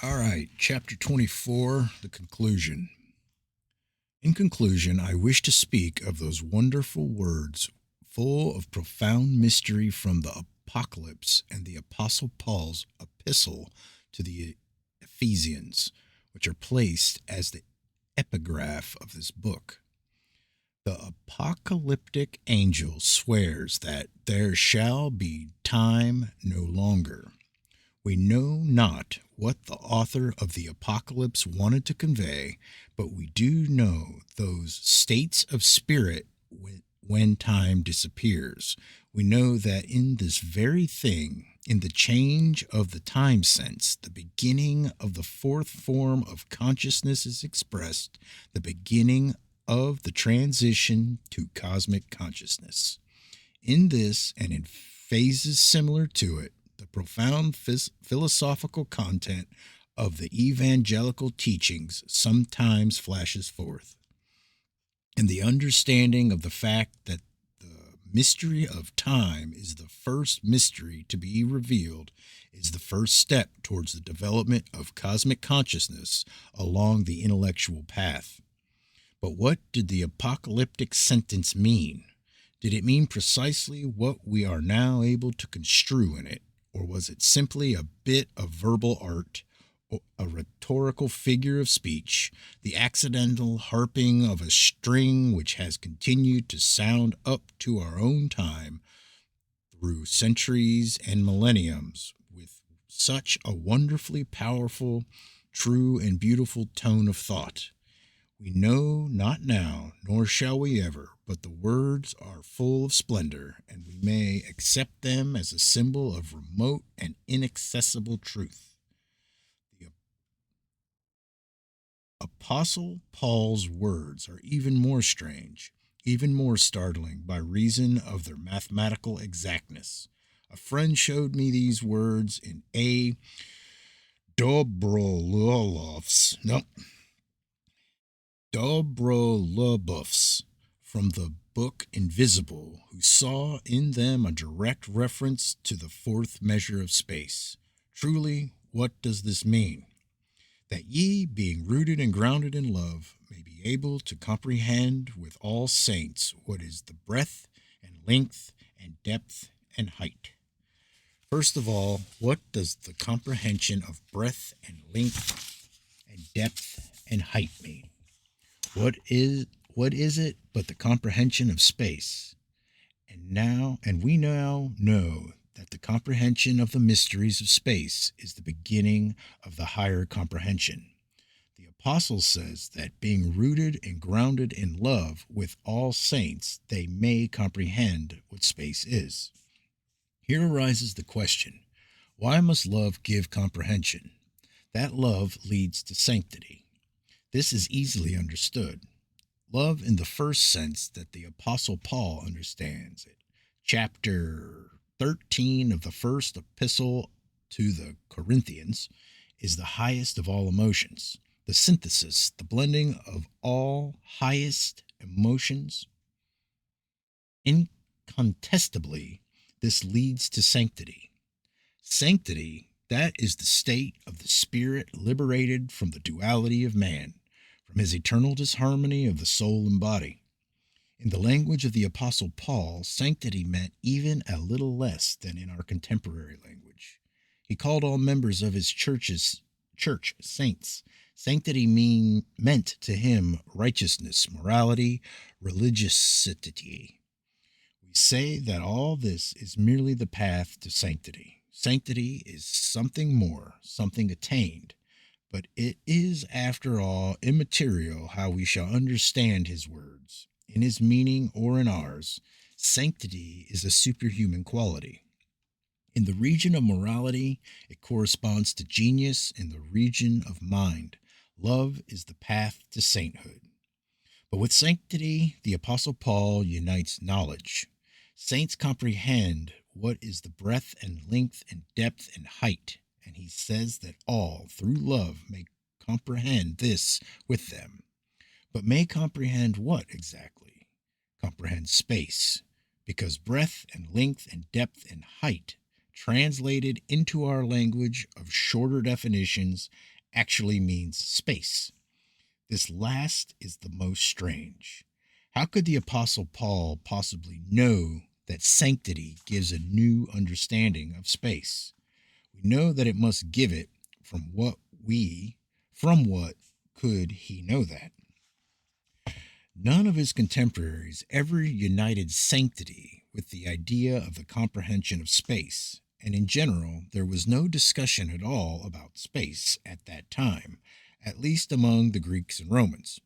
All right, chapter 24, the conclusion. In conclusion, I wish to speak of those wonderful words full of profound mystery from the Apocalypse and the Apostle Paul's epistle to the Ephesians, which are placed as the epigraph of this book. The apocalyptic angel swears that there shall be time no longer. We know not what the author of the Apocalypse wanted to convey, but we do know those states of spirit when time disappears. We know that in this very thing, in the change of the time sense, the beginning of the fourth form of consciousness is expressed, the beginning of the transition to cosmic consciousness. In this and in phases similar to it, the profound philosophical content of the evangelical teachings sometimes flashes forth. And the understanding of the fact that the mystery of time is the first mystery to be revealed is the first step towards the development of cosmic consciousness along the intellectual path. But what did the apocalyptic sentence mean? Did it mean precisely what we are now able to construe in it? Or was it simply a bit of verbal art, a rhetorical figure of speech, the accidental harping of a string which has continued to sound up to our own time through centuries and millenniums with such a wonderfully powerful, true, and beautiful tone of thought? We know not now, nor shall we ever, but the words are full of splendor, and we may accept them as a symbol of remote and inaccessible truth. The Apostle Paul's words are even more strange, even more startling by reason of their mathematical exactness. A friend showed me these words in A. Dobrolubov's, no, Dobrolubov's from the book Invisible, who saw in them a direct reference to the fourth measure of space. Truly, what does this mean? That ye, being rooted and grounded in love, may be able to comprehend with all saints what is the breadth and length and depth and height. First of all, what does the comprehension of breadth and length and depth and height mean? What is it but the comprehension of space? And we now know that the comprehension of the mysteries of space is the beginning of the higher comprehension. The apostle says that being rooted and grounded in love with all saints, they may comprehend what space is. Here arises the question, why must love give comprehension? That love leads to sanctity. This is easily understood. Love in the first sense that the Apostle Paul understands it. Chapter 13 of the first epistle to the Corinthians is the highest of all emotions, the synthesis, the blending of all highest emotions. Incontestably, this leads to sanctity. Sanctity, that is the state of the spirit liberated from the duality of man, from his eternal disharmony of the soul and body. In the language of the Apostle Paul, sanctity meant even a little less than in our contemporary language. He called all members of his church saints. Sanctity meant to him righteousness, morality, religiosity. We say that all this is merely the path to sanctity. Sanctity is something more, something attained, but it is, after all, immaterial how we shall understand his words, in his meaning or in ours. Sanctity is a superhuman quality. In the region of morality, it corresponds to genius. In the region of mind, love is the path to sainthood. But with sanctity, the Apostle Paul unites knowledge. Saints comprehend what is the breadth and length and depth and height, and he says that all, through love, may comprehend this with them. But may comprehend what exactly? Comprehend space, because breadth and length and depth and height translated into our language of shorter definitions, actually means space. This last is the most strange. How could the Apostle Paul possibly know that sanctity gives a new understanding of space? We know that it must give it from what could he know that? None of his contemporaries ever united sanctity with the idea of the comprehension of space, and in general, there was no discussion at all about space at that time, at least among the Greeks and Romans.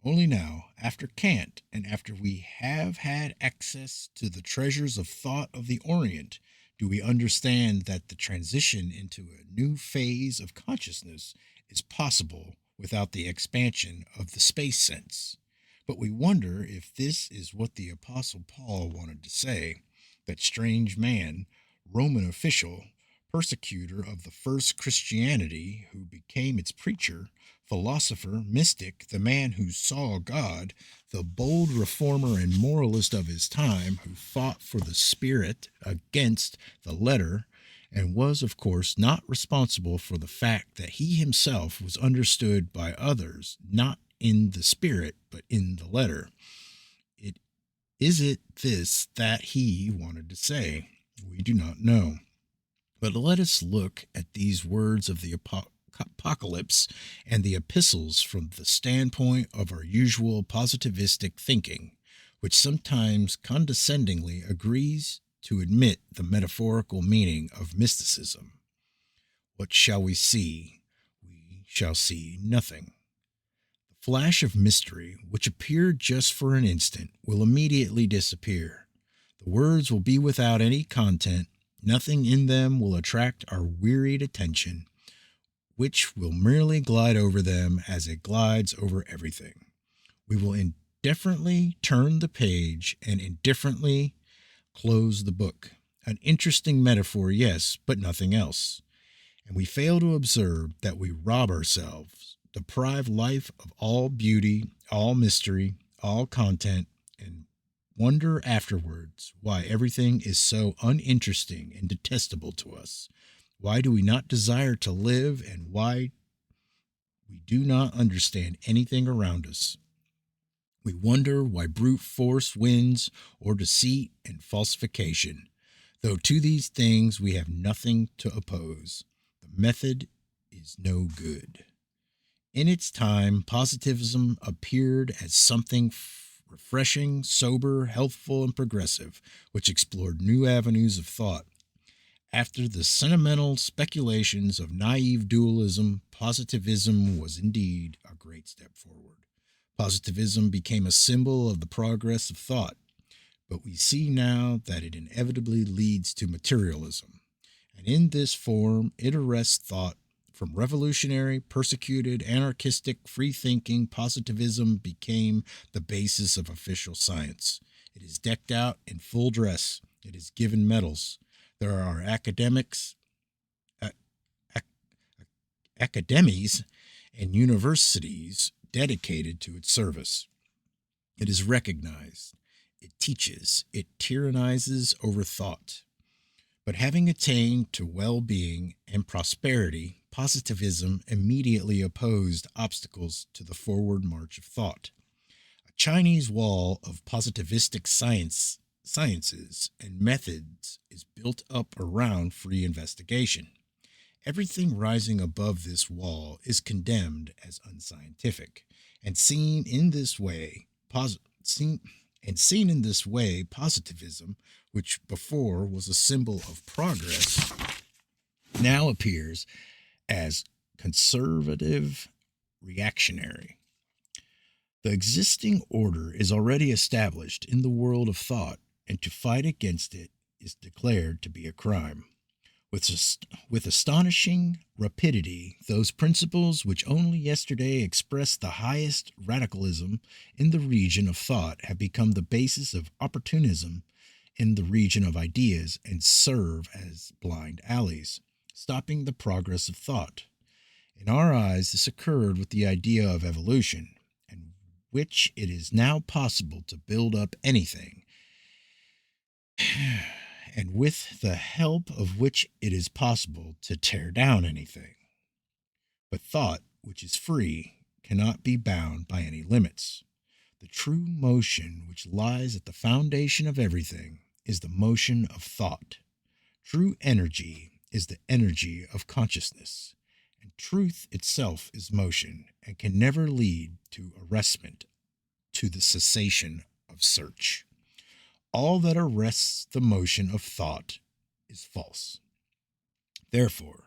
Only now, after Kant, and after we have had access to the treasures of thought of the Orient, do we understand that the transition into a new phase of consciousness is possible without the expansion of the space sense. But we wonder if this is what the Apostle Paul wanted to say, that strange man, Roman official, persecutor of the first Christianity, who became its preacher, philosopher, mystic, the man who saw God, the bold reformer and moralist of his time, who fought for the spirit against the letter, and was, of course, not responsible for the fact that he himself was understood by others, not in the spirit, but in the letter. Is it this that he wanted to say? We do not know. But let us look at these words of the Apocalypse and the epistles from the standpoint of our usual positivistic thinking, which sometimes condescendingly agrees to admit the metaphorical meaning of mysticism. What shall we see? We shall see nothing. The flash of mystery, which appeared just for an instant, will immediately disappear. The words will be without any content. Nothing in them will attract our wearied attention, which will merely glide over them as it glides over everything. We will indifferently turn the page and indifferently close the book. An interesting metaphor, yes, but nothing else. And we fail to observe that we rob ourselves, deprive life of all beauty, all mystery, all content, and wonder afterwards why everything is so uninteresting and detestable to us. Why do we not desire to live, and why we do not understand anything around us? We wonder why brute force wins, or deceit and falsification, though to these things we have nothing to oppose. The method is no good. In its time, positivism appeared as something refreshing, sober, healthful, and progressive, which explored new avenues of thought. After the sentimental speculations of naive dualism, positivism was indeed a great step forward. Positivism became a symbol of the progress of thought, but we see now that it inevitably leads to materialism. And in this form, it arrests thought. From revolutionary, persecuted, anarchistic, free-thinking, positivism became the basis of official science. It is decked out in full dress. It is given medals. There are academies and universities dedicated to its service. It is recognized. It teaches. It tyrannizes over thought. But having attained to well-being and prosperity, positivism immediately opposed obstacles to the forward march of thought. A Chinese wall of positivistic sciences and methods is built up around free investigation. Everything rising above this wall is condemned as unscientific, and seen in this way, positivism, which before was a symbol of progress, now appears as conservative reactionary. The existing order is already established in the world of thought, and to fight against it is declared to be a crime. With astonishing rapidity, those principles which only yesterday expressed the highest radicalism in the region of thought have become the basis of opportunism in the region of ideas and serve as blind alleys, stopping the progress of thought. In our eyes, this occurred with the idea of evolution, and which it is now possible to build up anything and with the help of which it is possible to tear down anything. But thought, which is free, cannot be bound by any limits. The true motion which lies at the foundation of everything is the motion of thought. True energy is the energy of consciousness, and truth itself is motion and can never lead to arrestment, to the cessation of search. All that arrests the motion of thought is false. Therefore,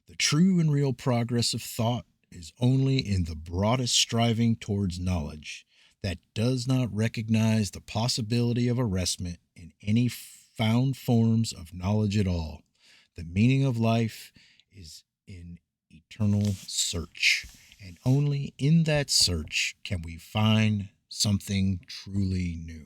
the true and real progress of thought is only in the broadest striving towards knowledge that does not recognize the possibility of arrestment in any found forms of knowledge at all. The meaning of life is in eternal search, and only in that search can we find something truly new.